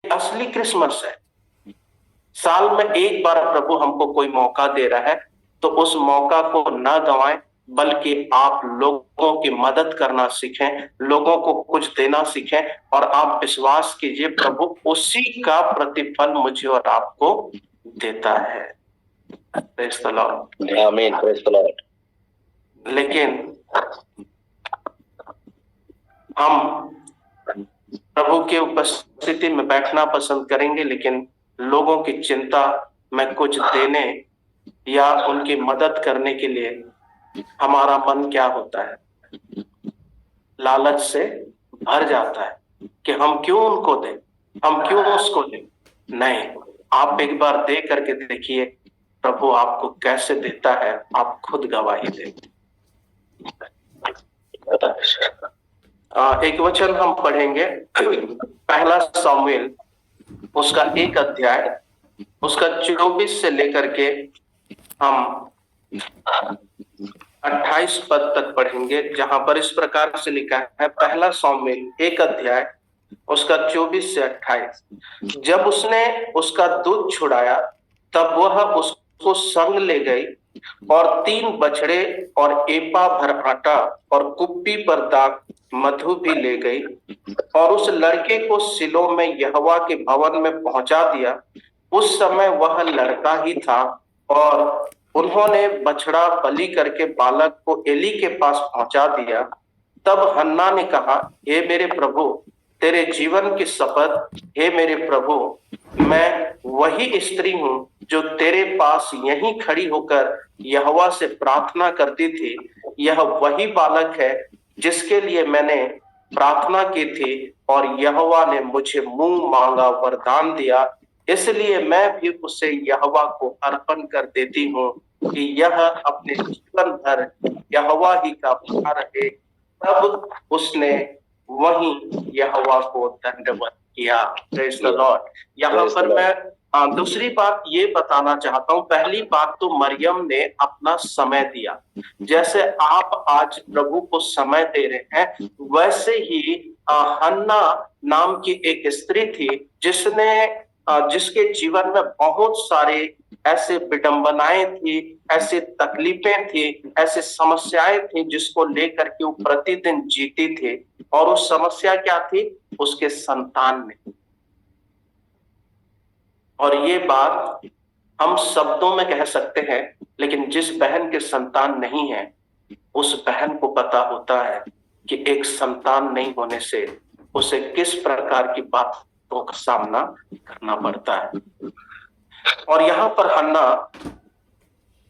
असली क्रिसमस है। साल में एक बार प्रभु हमको कोई मौका दे रहा है, तो उस मौका को ना गंवाएं, बल्कि आप लोगों की मदद करना सीखें, लोगों को कुछ देना सीखें, और आप विश्वास कीजिए प्रभु उसी का प्रतिफल मुझे और आपको देता है। Praise the Lord. आमीन, प्रेज़ द लॉर्ड। लेकिन हम प्रभु के उपस्थिति में बैठना पसंद करेंगे, लेकिन लोगों की चिंता में कुछ देने या उनकी मदद करने के लिए हमारा मन क्या होता है? लालच से भर जाता है कि हम क्यों उनको दें, हम क्यों उसको दें। नहीं, आप एक बार दे करके देखिए प्रभु आपको कैसे देता है, आप खुद गवाही दें। एक वचन हम पढ़ेंगे, पहला सामुएल उसका 1 अध्याय उसका 24 से लेकर के हम 28 पद तक पढ़ेंगे, जहां पर इस प्रकार से लिखा है। पहला सामुएल 1 अध्याय उसका 24 से 28। जब उसने उसका दूध छुड़ाया, तब वह उसको संग ले गई और 3 बछड़े और एपा भर आटा और कुप्पी पर दाग मधु भी ले गई, और उस लड़के को सिलो में यहोवा के भवन में पहुंचा दिया। उस समय वह लड़का ही था, और उन्होंने बछड़ा बलि करके बालक को एली के पास पहुंचा दिया। तब हन्ना ने कहा, हे मेरे प्रभु, तेरे जीवन की शपथ, हे मेरे प्रभु, मैं वही स्त्री हूं जो तेरे पास यहीं खड़ी होकर यहोवा से प्रार्थना करती थी। यह वही बालक है जिसके लिए मैंने प्रार्थना की थी, और यहोवा ने मुझे मुंह मांगा वरदान दिया। इसलिए मैं भी उसे यहोवा को अर्पण कर देती हूँ कि यह अपने जीवन भर यहोवा ही का बना रहे। तब उसने वहीं यहोवा को दंडवत किया। Praise the Lord. यहाँ पर मैं दूसरी बात ये बताना चाहता हूँ। पहली बात तो मरियम ने अपना समय दिया। जैसे आप आज प्रभु को समय दे रहे हैं, वैसे ही हन्ना नाम की एक स्त्री थी जिसके जीवन में बहुत सारे ऐसे विडंबनाएं थी, ऐसे तकलीफें थी, ऐसे समस्याएं थी, जिसको लेकर के वो प्रतिदिन जीती थी। और उस समस्या क्या थी? उसके संतान में। और ये बात हम शब्दों में कह सकते हैं, लेकिन जिस बहन के संतान नहीं है, उस बहन को पता होता है कि एक संतान नहीं होने से उसे किस प्रकार की बातों का सामना करना पड़ता है। और यहाँ पर हन्ना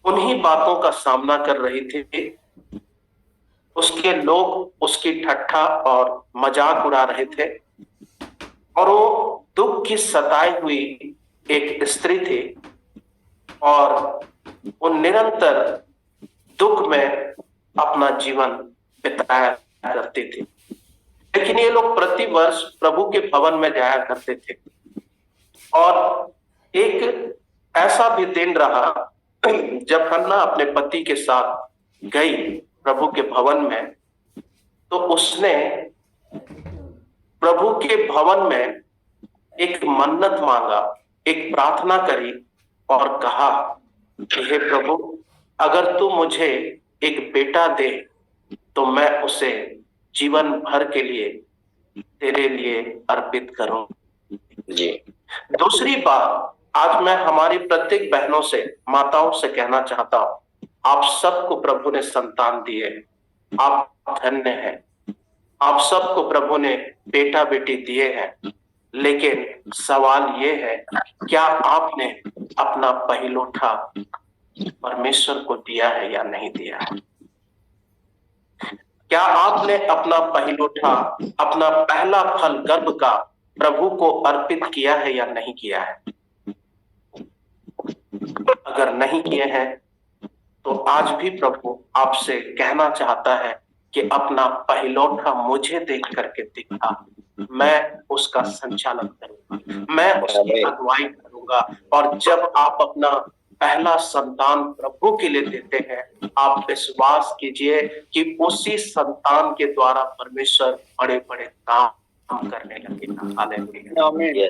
उन्हीं बातों का सामना कर रही थी। उसके लोग उसकी ठट्ठा और मजाक उड़ा रहे थे, और वो दुख की सताई हुई एक स्त्री थी, और वो निरंतर दुख में अपना जीवन बिताया करती थी। लेकिन ये लोग प्रतिवर्ष प्रभु के भवन में जाया करते थे, और एक ऐसा भी दिन रहा जब हन्ना अपने पति के साथ गई प्रभु के भवन में, तो उसने प्रभु के भवन में एक मन्नत मांगा, एक प्रार्थना करी, और कहा कि हे प्रभु, अगर तू मुझे एक बेटा दे तो मैं उसे जीवन भर के लिए तेरे लिए अर्पित करूं। जी। दूसरी बात, आज मैं हमारी प्रत्येक बहनों से, माताओं से कहना चाहता हूं, आप सबको प्रभु ने संतान दिए, आप धन्य हैं। आप सबको प्रभु ने बेटा बेटी दिए हैं, लेकिन सवाल ये है, क्या आपने अपना पहिलौठा परमेश्वर को दिया है या नहीं दिया है? क्या आपने अपना पहिलौठा, अपना पहला फल गर्भ का प्रभु को अर्पित किया है या नहीं किया है? अगर नहीं किए हैं, तो आज भी प्रभु आपसे कहना चाहता है कि अपना पहिलौठा मुझे देख करके दिखा, मैं उसका संचालन करूंगा, मैं उसकी अगुवाई करूंगा। और जब आप अपना पहला संतान प्रभु के लिए देते हैं, आप विश्वास कीजिए कि उसी संतान के द्वारा परमेश्वर बड़े बड़े काम करने लगेगा। हालेलुया।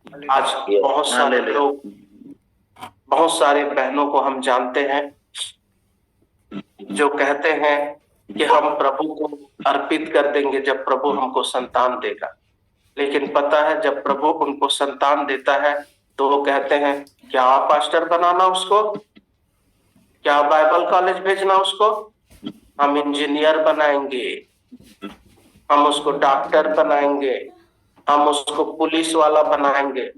आज बहुत सारे लोग, बहुत सारे बहनों को हम जानते हैं जो कहते हैं कि हम प्रभु को अर्पित कर देंगे जब प्रभु हमको संतान देगा। लेकिन पता है जब प्रभु उनको संतान देता है तो वो कहते हैं क्या पास्टर बनाना उसको, क्या बाइबल कॉलेज भेजना उसको, हम इंजीनियर बनाएंगे, हम उसको डॉक्टर बनाएंगे, हम उसको पुलिस वाला बनाएंगे।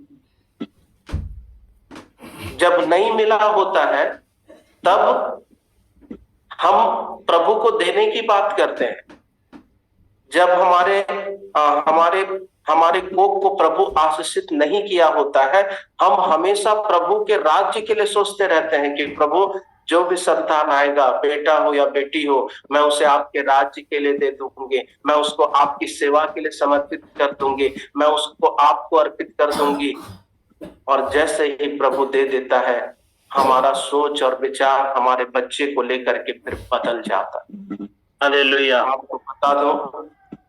जब नहीं मिला होता है तब हम प्रभु को देने की बात करते हैं। जब हमारे हमारे कोख को प्रभु आशीषित नहीं किया होता है, हम हमेशा प्रभु के राज्य के लिए सोचते रहते हैं कि प्रभु जो भी संतान आएगा, बेटा हो या बेटी हो, मैं उसे आपके राज्य के लिए दे दूंगी, मैं उसको आपकी सेवा के लिए समर्पित कर दूंगी, मैं उसको आपको अर्पित कर दूंगी। और जैसे ही प्रभु दे देता है, हमारा सोच और विचार हमारे बच्चे को लेकर के फिर बदल जाता है। हालेलुया। आपको बता दो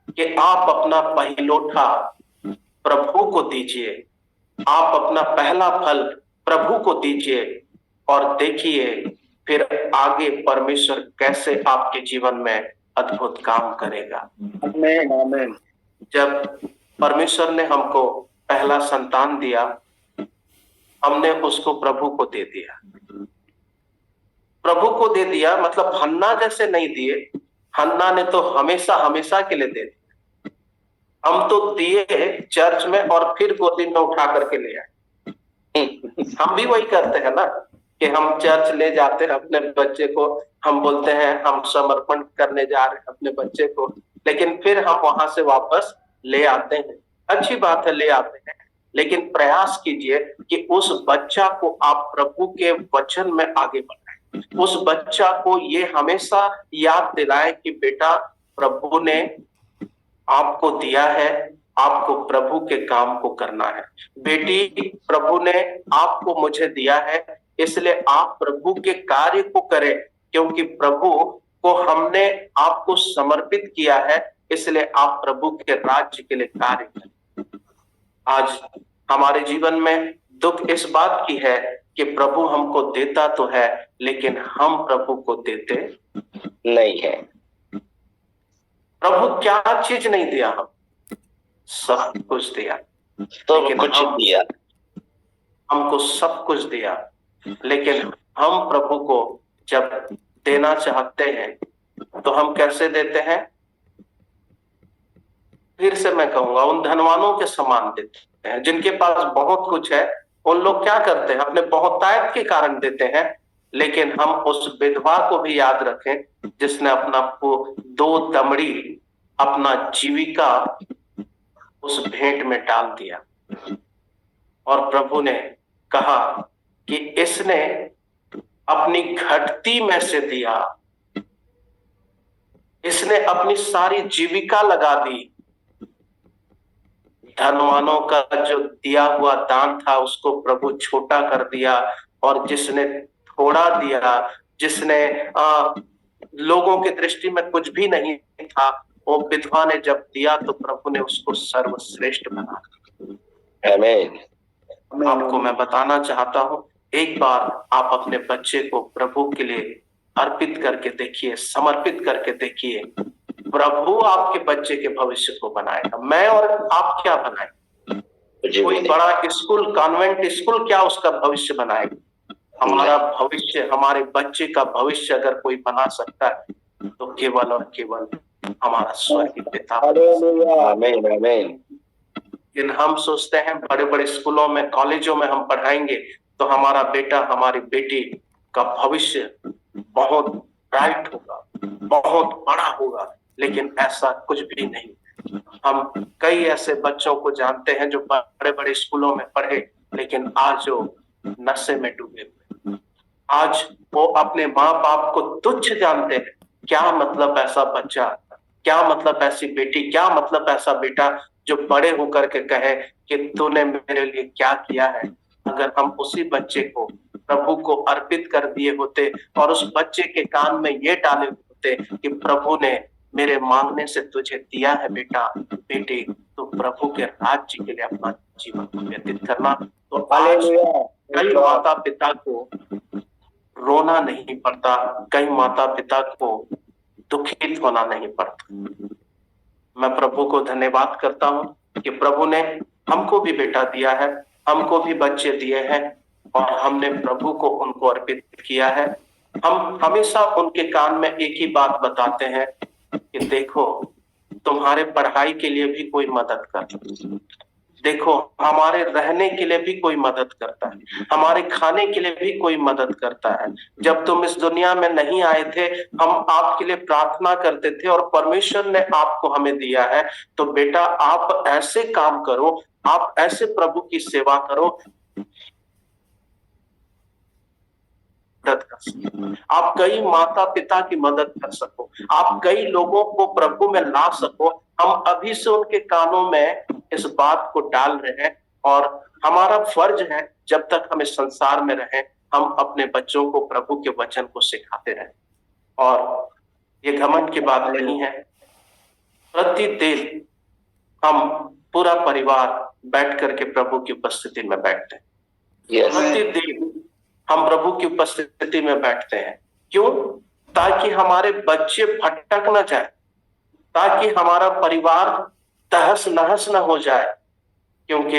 कि आप अपना पहिलौठा प्रभु को दीजिए, आप अपना पहला फल प्रभु को दीजिए और देखिए फिर आगे परमेश्वर कैसे आपके जीवन में अद्भुत काम करेगा। आमीन, आमीन। जब परमेश्वर ने हमको पहला संतान दिया, हमने उसको प्रभु को दे दिया। प्रभु को दे दिया मतलब हन्ना जैसे नहीं दिए, हन्ना ने तो हमेशा हमेशा के लिए दे दिया। हम तो दिए चर्च में और फिर गोदी में उठा करके ले आए। हम भी वही करते हैं ना कि हम चर्च ले जाते हैं अपने बच्चे को, हम बोलते हैं हम समर्पण करने जा रहे हैं अपने बच्चे को, लेकिन फिर हम वहां से वापस ले आते हैं। अच्छी बात है, ले आते हैं, लेकिन प्रयास कीजिए कि उस बच्चा को आप प्रभु के वचन में आगे बढ़ाएं। उस बच्चा को ये हमेशा याद दिलाएं कि बेटा प्रभु ने आपको दिया है, आपको प्रभु के काम को करना है। बेटी प्रभु ने आपको मुझे दिया है, इसलिए आप प्रभु के कार्य को करें, क्योंकि प्रभु को हमने आपको समर्पित किया है, इसलिए आप प्रभु के राज्य के लिए कार्य करें। आज हमारे जीवन में दुख इस बात की है कि प्रभु हमको देता तो है, लेकिन हम प्रभु को देते नहीं है। प्रभु क्या चीज नहीं दिया, हम सब कुछ दिया, तो कुछ दिया, हमको सब कुछ दिया, लेकिन हम प्रभु को जब देना चाहते हैं तो हम कैसे देते हैं? फिर से मैं कहूंगा उन धनवानों के समान देते हैं। जिनके पास बहुत कुछ है उन लोग क्या करते हैं? अपने बहुतायत के कारण देते हैं, लेकिन हम उस विधवा को भी याद रखें जिसने अपना 2 दमड़ी, अपना जीविका उस भेंट में डाल दिया। और प्रभु ने कहा कि इसने अपनी घटती में से दिया, इसने अपनी सारी जीविका लगा दी। धनवानों का जो दिया हुआ दान था उसको प्रभु छोटा कर दिया, और जिसने थोड़ा दिया, जिसने लोगों की दृष्टि में कुछ भी नहीं था, वो विधवा ने जब दिया तो प्रभु ने उसको सर्वश्रेष्ठ बना दिया। आमीन। आपको मैं बताना चाहता हूं, एक बार आप अपने बच्चे को प्रभु के लिए अर्पित करके देखिए, समर्पित करके देखिए, प्रभु आपके बच्चे के भविष्य को बनाएगा। मैं और आप क्या बनाएंगे? कोई बड़ा स्कूल, कॉन्वेंट स्कूल क्या उसका भविष्य बनाएगा? हमारा भविष्य, हमारे बच्चे का भविष्य अगर कोई बना सकता है तो केवल और केवल हमारा स्वर्गीय पिता। आमीन, आमीन। लेकिन हम सोचते हैं बड़े बड़े स्कूलों में, कॉलेजों में हम पढ़ाएंगे तो हमारा बेटा, हमारी बेटी का भविष्य बहुत ब्राइट होगा, बहुत बड़ा होगा, लेकिन ऐसा कुछ भी नहीं। हम कई ऐसे बच्चों को जानते हैं जो बड़े बड़े स्कूलों में पढ़े, लेकिन आज वो नशे में डूबे हुए, आज वो अपने माँ बाप को तुच्छ जानते हैं। क्या मतलब ऐसा बच्चा, क्या मतलब ऐसी बेटी, क्या मतलब ऐसा बेटा जो बड़े होकर के कहे कि तूने मेरे लिए क्या किया है। अगर हम उसी बच्चे को प्रभु को अर्पित कर दिए होते और उस बच्चे के कान में ये डाले होते कि प्रभु ने मेरे मांगने से तुझे दिया है बेटा, बेटी, तो प्रभु के राज्य के लिए अपना जीवन को व्यतीत करना। तो आज कई माता पिता को रोना नहीं पड़ता, कई माता पिता को दुखित होना नहीं पड़ता। मैं प्रभु को धन्यवाद करता हूं कि प्रभु ने हमको भी बेटा दिया है, हमको भी बच्चे दिए हैं और हमने प्रभु को उनको अर्पित किया है। हम हमेशा उनके कान में एक ही बात बताते हैं कि देखो, तुम्हारे पढ़ाई के लिए भी कोई मदद करता है, देखो हमारे रहने के लिए भी कोई मदद करता है, हमारे खाने के लिए भी कोई मदद करता है। जब तुम इस दुनिया में नहीं आए थे, हम आपके लिए प्रार्थना करते थे और परमेश्वर ने आपको हमें दिया है। तो बेटा, आप ऐसे काम करो, आप ऐसे प्रभु की सेवा करो, मदद कर सको, आप कई माता पिता की मदद कर सको, आप कई लोगों को प्रभु में ला सको। हम अभी से उनके कानों में इस बात को डाल रहे हैं और हमारा फर्ज है, जब तक हम इस संसार में रहें, हम अपने बच्चों को प्रभु के वचन को सिखाते रहें। और ये घमंड की बात नहीं है, प्रतिदिन हम पूरा परिवार बैठ करके प्रभु की उपस्थिति में बैठते हैं। Yes. प्रतिदिन हम प्रभु की उपस्थिति में बैठते हैं। क्यों? ताकि हमारे बच्चे भटक न जाए, ताकि हमारा परिवार तहस नहस न हो जाए। क्योंकि